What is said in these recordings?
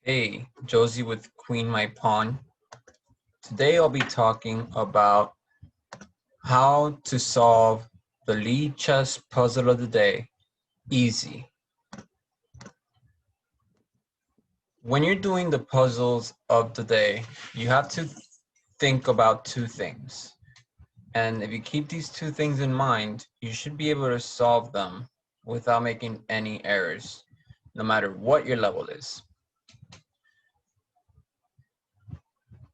Hey, Josie with Queen My Pawn. Today I'll be talking about how to solve the Lichess puzzle of the day easy. When you're doing the puzzles of the day, you have to think about two things. And if you keep these two things in mind, you should be able to solve them without making any errors, no matter what your level is.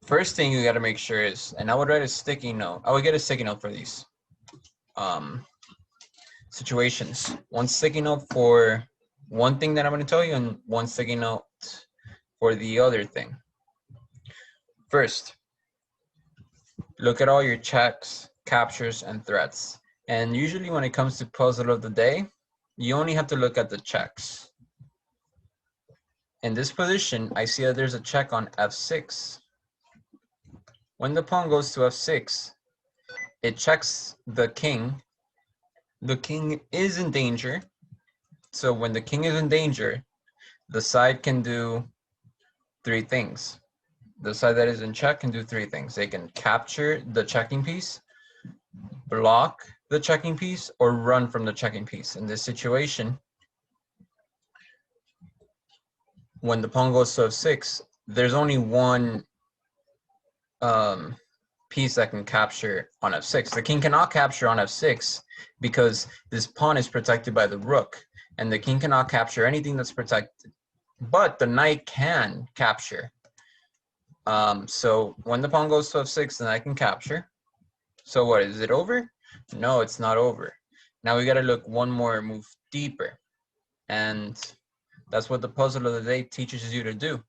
First thing you got to make sure is, and I would write a sticky note. I would get a sticky note for these situations. One sticky note for one thing that I'm going to tell you, and one sticky note for the other thing. First, look at all your checks, captures, and threats. And usually when it comes to puzzle of the day, you only have to look at the checks. In this position, I see that there's a check on f6. When the pawn goes to f6, it checks the king. The king is in danger. So when the king is in danger, the side can do three things. The side that is in check can do three things. They can capture the checking piece, block the checking piece, or run from the checking piece. In this situation, when the pawn goes to f6, there's only one piece that can capture on f6. The king cannot capture on f6 because this pawn is protected by the rook, and the king cannot capture anything that's protected. But the knight can capture. So when the pawn goes to f6, the knight can capture. So what, is it over? No, it's not over. Now we got to look one more move deeper. And that's what the puzzle of the day teaches you to do.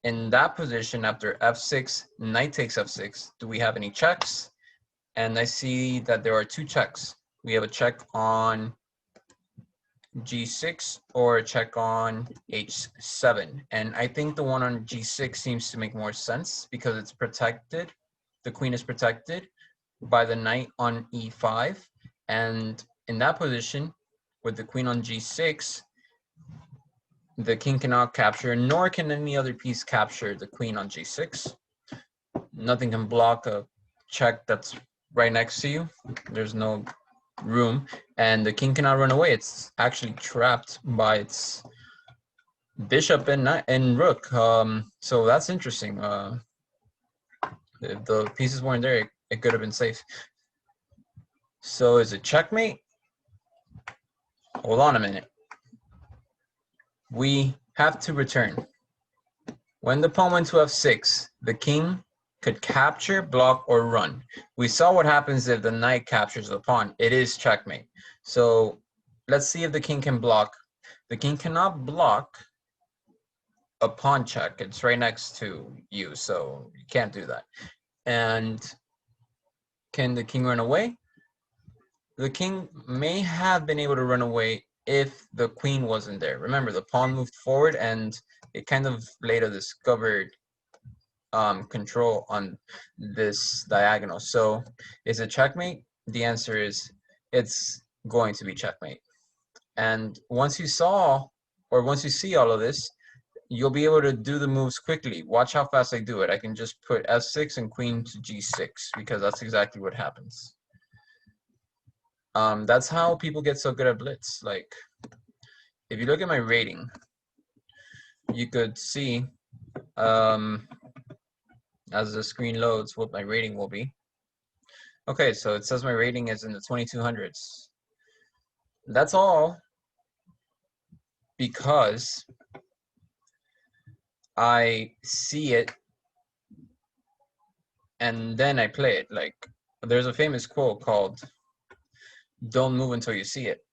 In that position, after f6, knight takes f6, do we have any checks? And I see that there are two checks. We have a check on g6 or a check on h7. And I think the one on g6 seems to make more sense because it's protected. The queen is protected by the knight on e5. And in that position, with the queen on g6, the king cannot capture, nor can any other piece capture the queen on g6. Nothing can block a check that's right next to you. There's no room, and the king cannot run away. It's actually trapped by its bishop and rook. So that's interesting. If the pieces weren't there, it could have been safe. So is it checkmate? Hold on a minute. We have to return. When the pawn went to f6, the king could capture, block, or run. We saw what happens if the knight captures the pawn. It is checkmate. So let's see if the king can block. The king cannot block a pawn check. It's right next to you, so you can't do that. And can the king run away? The king may have been able to run away if the queen wasn't there. Remember, the pawn moved forward and it kind of later discovered control on this diagonal. So is it checkmate? The answer is it's going to be checkmate. And once you see all of this, you'll be able to do the moves quickly. Watch how fast I do it. I can just put f6 and queen to g6 because that's exactly what happens. That's how people get so good at blitz. Like, if you look at my rating, you could see as the screen loads what my rating will be. Okay, so it says my rating is in the 2200s. That's all because I see it and then I play it. Like, there's a famous quote called, "Don't move until you see it."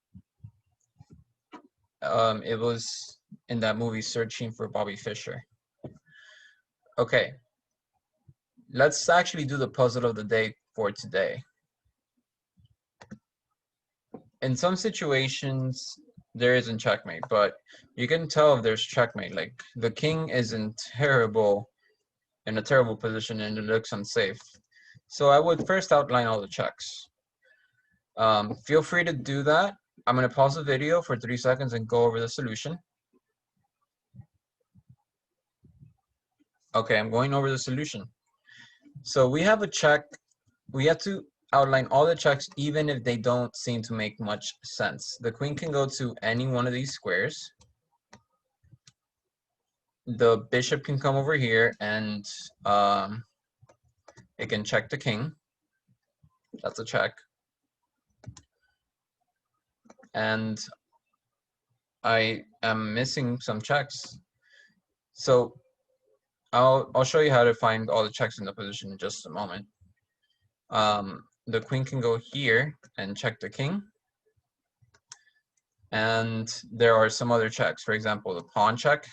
It was in that movie Searching for Bobby Fischer. Okay, let's actually do the puzzle of the day for today. In some situations, there isn't checkmate, but you can tell if there's checkmate. Like, the king is in a terrible position and it looks unsafe. So I would first outline all the checks. Feel free to do that. I'm going to pause the video for 3 seconds and go over the solution. Okay, I'm going over the solution. So we have a check. We have to outline all the checks even if they don't seem to make much sense. The queen can go to any one of these squares. The bishop can come over here and it can check the king. That's a check. And I am missing some checks. So I'll show you how to find all the checks in the position in just a moment. The queen can go here and check the king. And there are some other checks. For example, the pawn check.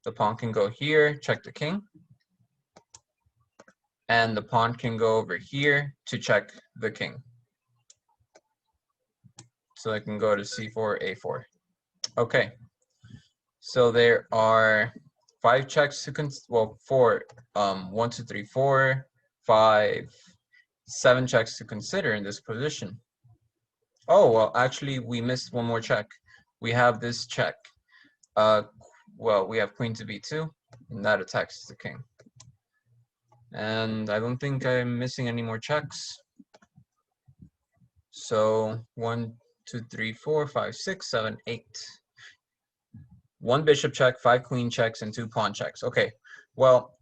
The pawn can go here, check the king. And the pawn can go over here to check the king. So I can go to c4, a4. Okay. So there are 5 checks to four, 1, 2, 3, 4, 5, 7 checks to consider in this position. Oh, well, actually, we missed one more check. We have this check. Well, we have queen to b2, and that attacks the king. And I don't think I'm missing any more checks. So 1, 2, 3, 4, 5, 6, 7, 8. 1 bishop check, 5 queen checks, and 2 pawn checks. Okay, well,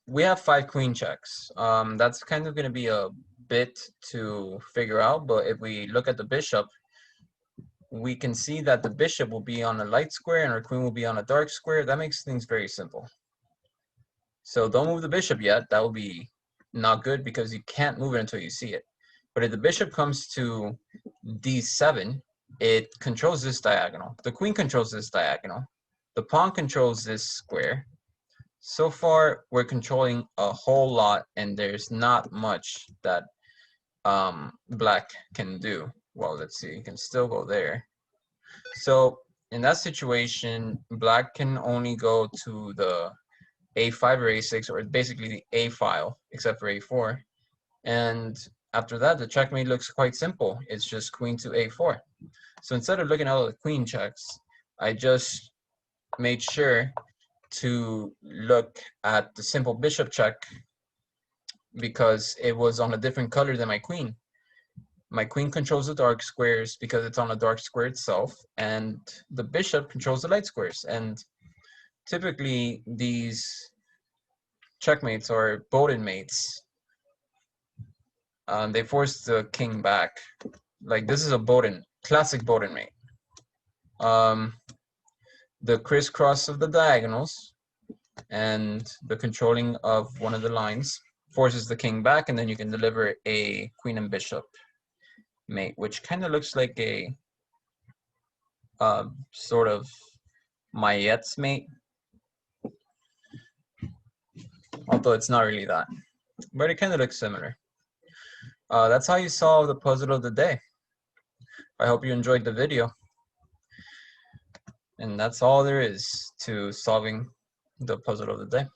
we have 5 queen checks. That's kind of going to be a bit to figure out, but if we look at the bishop, we can see that the bishop will be on a light square and our queen will be on a dark square. That makes things very simple. So don't move the bishop yet. That will be not good because you can't move it until you see it. But if the bishop comes to d7, it controls this diagonal. The queen controls this diagonal. The pawn controls this square. So far, we're controlling a whole lot, and there's not much that black can do. Well, let's see, you can still go there. So in that situation, black can only go to the a5 or a6, or basically the a file, except for a4. And after that, the checkmate looks quite simple. It's just queen to a4. So instead of looking at all the queen checks, I just made sure to look at the simple bishop check because it was on a different color than my queen. My queen controls the dark squares because it's on a dark square itself, and the bishop controls the light squares. And typically, these checkmates are Bowden mates. They force the king back. Like this is a Bowden, classic Bowden mate. The crisscross of the diagonals and the controlling of one of the lines forces the king back, and then you can deliver a queen and bishop mate, which kind of looks like a sort of Mayette's mate, although it's not really that, but it kind of looks similar. That's how you solve the puzzle of the day. I hope you enjoyed the video. And that's all there is to solving the puzzle of the day.